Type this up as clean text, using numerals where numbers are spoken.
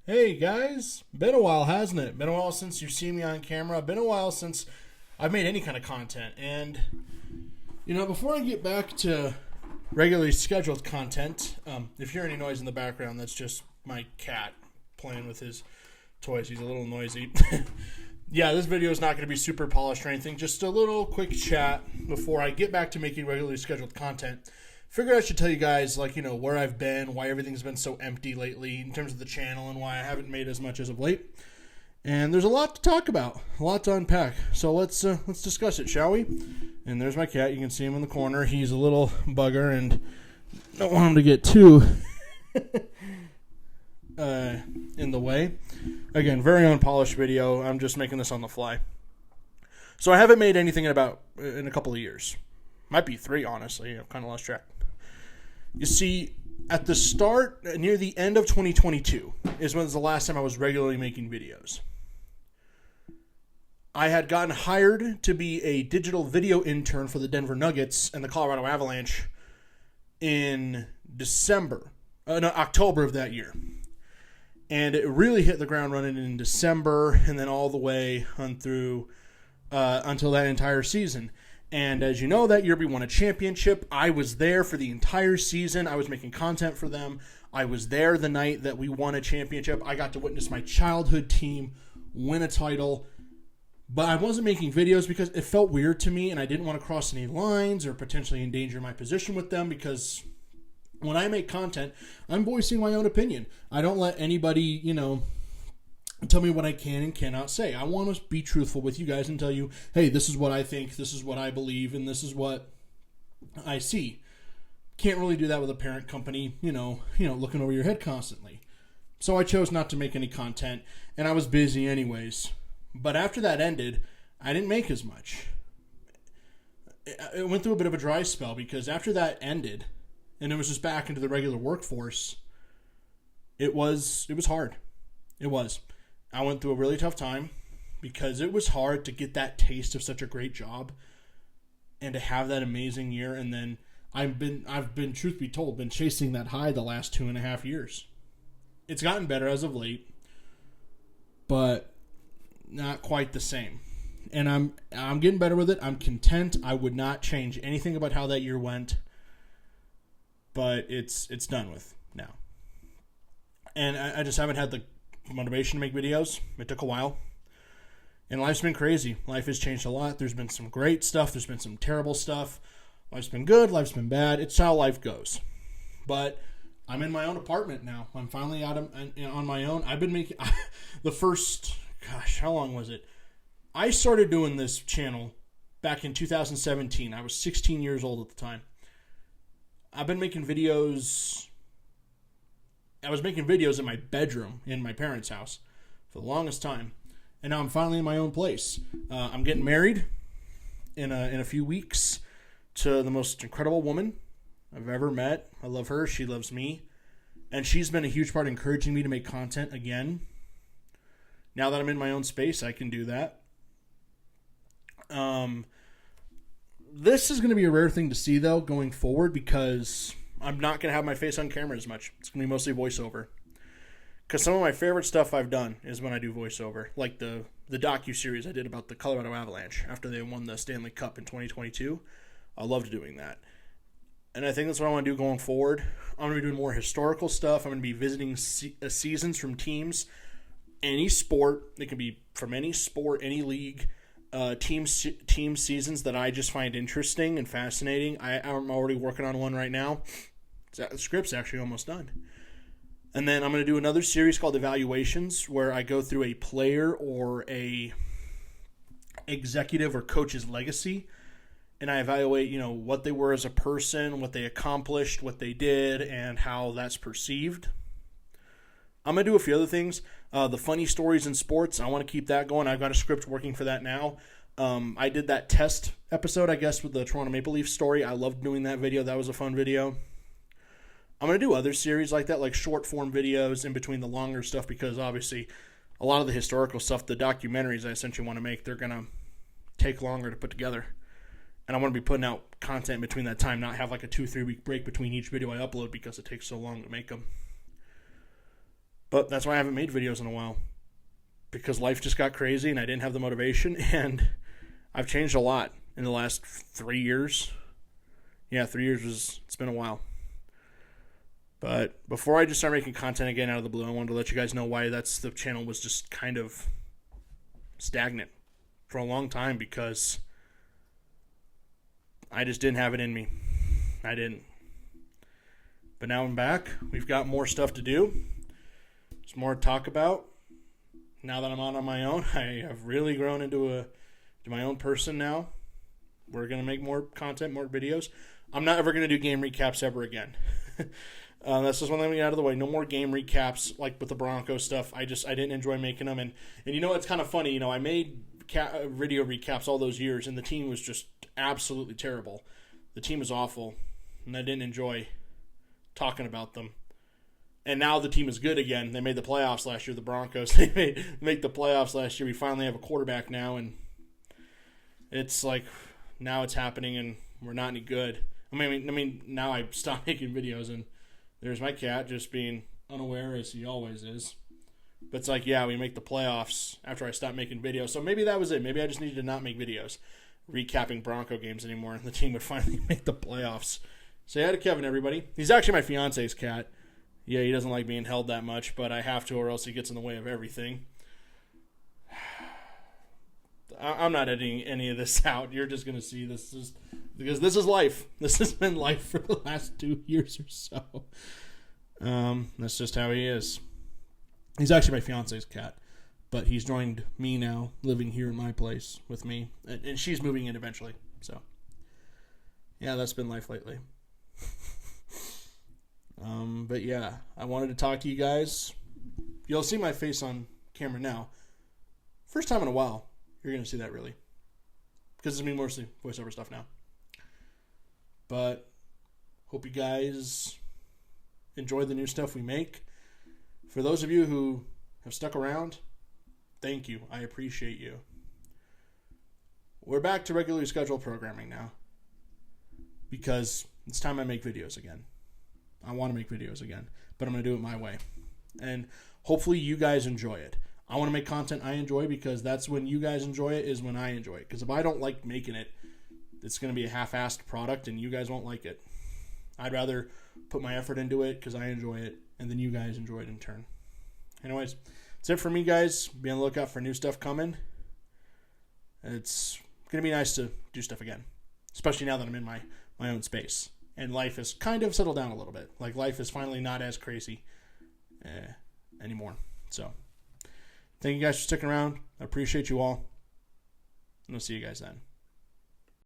Hey guys, been a while, hasn't it? Been a while since you've seen me on camera. Been a while since I've made any kind of content. And, before I get back to regularly scheduled content, if you hear any noise in the background, that's just my cat playing with his toys. He's a little noisy. Yeah, this video is not going to be super polished or anything. Just a little quick chat before I get back to making regularly scheduled content. Figured I should tell you guys, where I've been, why everything's been so empty lately in terms of the channel, and why I haven't made as much as of late. And there's a lot to talk about, a lot to unpack. So let's discuss it, shall we? And there's my cat. You can see him in the corner. He's a little bugger, and don't want him to get too in the way. Again, very unpolished video. I'm just making this on the fly. So I haven't made anything in a couple of years. Might be 3, honestly. I've kind of lost track. You see, at the start, near the end of 2022, is when was the last time I was regularly making videos. I had gotten hired to be a digital video intern for the Denver Nuggets and the Colorado Avalanche in October of that year. And it really hit the ground running in December and then all the way on through until that entire season. And as you know, that year we won a championship. I was there for the entire season. I was making content for them. I was there the night that we won a championship. I got to witness my childhood team win a title. But I wasn't making videos because it felt weird to me, and I didn't want to cross any lines or potentially endanger my position with them, because when I make content, I'm voicing my own opinion. I don't let anybody, tell me what I can and cannot say. I want to be truthful with you guys and tell you, hey, this is what I think, this is what I believe, and this is what I see. Can't really do that with a parent company, looking over your head constantly. So I chose not to make any content, and I was busy anyways. But after that ended, I didn't make as much. It went through a bit of a dry spell, because after that ended, and it was just back into the regular workforce, it was hard. It was. I went through a really tough time because it was hard to get that taste of such a great job and to have that amazing year. And then I've been, truth be told, been chasing that high the last 2.5 years. It's gotten better as of late, but not quite the same. And I'm getting better with it. I'm content. I would not change anything about how that year went, but it's done with now. And I just haven't had the motivation to make videos. It took a while. And life's been crazy. Life has changed a lot. There's been some great stuff. There's been some terrible stuff. Life's been good. Life's been bad. It's how life goes. But I'm in my own apartment now. I'm finally out on my own. I've been making the first, how long was it? I started doing this channel back in 2017. I was 16 years old at the time. I've been making videos. I was making videos in my bedroom in my parents' house for the longest time, and now I'm finally in my own place. I'm getting married in a few weeks to the most incredible woman I've ever met. I love her. She loves me, and she's been a huge part of encouraging me to make content again. Now that I'm in my own space, I can do that. This is going to be a rare thing to see, though, going forward, because I'm not going to have my face on camera as much. It's going to be mostly voiceover. Because some of my favorite stuff I've done is when I do voiceover. Like the docu-series I did about the Colorado Avalanche after they won the Stanley Cup in 2022. I loved doing that. And I think that's what I want to do going forward. I'm going to be doing more historical stuff. I'm going to be visiting seasons from teams. Any sport. It can be from any sport, any league. Team seasons that I just find interesting and fascinating. I'm already working on one right now. The script's actually almost done. And then I'm going to do another series called Evaluations, where I go through a player or a executive or coach's legacy, and I evaluate, what they were as a person, what they accomplished, what they did, and how that's perceived. I'm going to do a few other things. The funny stories in sports, I want to keep that going. I've got a script working for that now. I did that test episode, I guess, with the Toronto Maple Leafs story. I loved doing that video. That was a fun video. I'm going to do other series like that, like short-form videos in between the longer stuff, because obviously a lot of the historical stuff, the documentaries I essentially want to make, they're going to take longer to put together. And I want to be putting out content between that time, not have like a 2-3 week break between each video I upload because it takes so long to make them. But that's why I haven't made videos in a while. Because life just got crazy and I didn't have the motivation. And I've changed a lot in the last 3 years. Yeah, 3 years it's been a while. But before I just start making content again out of the blue, I wanted to let you guys know why the channel was just kind of stagnant for a long time, because I just didn't have it in me. I didn't. But now I'm back. We've got more stuff to do. There's more to talk about. Now that I'm on my own, I have really grown into my own person now. We're going to make more content, more videos. I'm not ever going to do game recaps ever again. That's just one thing we got out of the way. No more game recaps like with the Broncos stuff. I didn't enjoy making them. And you know, it's kind of funny. You know, I made video recaps all those years, and the team was just absolutely terrible. The team was awful, and I didn't enjoy talking about them. And now the team is good again. They made the playoffs last year, the Broncos. They make the playoffs last year. We finally have a quarterback now, and it's like now it's happening, and we're not any good. I mean, now I stopped making videos, and there's my cat just being unaware as he always is. But it's like, yeah, we make the playoffs after I stopped making videos. So maybe that was it. Maybe I just needed to not make videos recapping Bronco games anymore, and the team would finally make the playoffs. Say hi to Kevin, everybody. He's actually my fiance's cat. Yeah, he doesn't like being held that much, but I have to, or else he gets in the way of everything. I'm not editing any of this out. You're just going to see this because this is life. This has been life for the last 2 years or so. That's just how he is. He's actually my fiance's cat, but he's joined me now, living here in my place with me, and she's moving in eventually. So, yeah, that's been life lately. But yeah, I wanted to talk to you guys. You'll see my face on camera now. First time in a while, you're going to see that really. Because it's going to be mostly voiceover stuff now. But hope you guys enjoy the new stuff we make. For those of you who have stuck around, thank you. I appreciate you. We're back to regularly scheduled programming now. Because it's time I make videos again. I want to make videos again, but I'm going to do it my way. And hopefully you guys enjoy it. I want to make content I enjoy, because that's when you guys enjoy it is when I enjoy it. Because if I don't like making it, it's going to be a half-assed product and you guys won't like it. I'd rather put my effort into it because I enjoy it, and then you guys enjoy it in turn. Anyways, that's it for me, guys. Be on the lookout for new stuff coming. It's going to be nice to do stuff again, especially now that I'm in my own space. And life has kind of settled down a little bit. Like, life is finally not as crazy anymore. So, thank you guys for sticking around. I appreciate you all. And I'll see you guys then.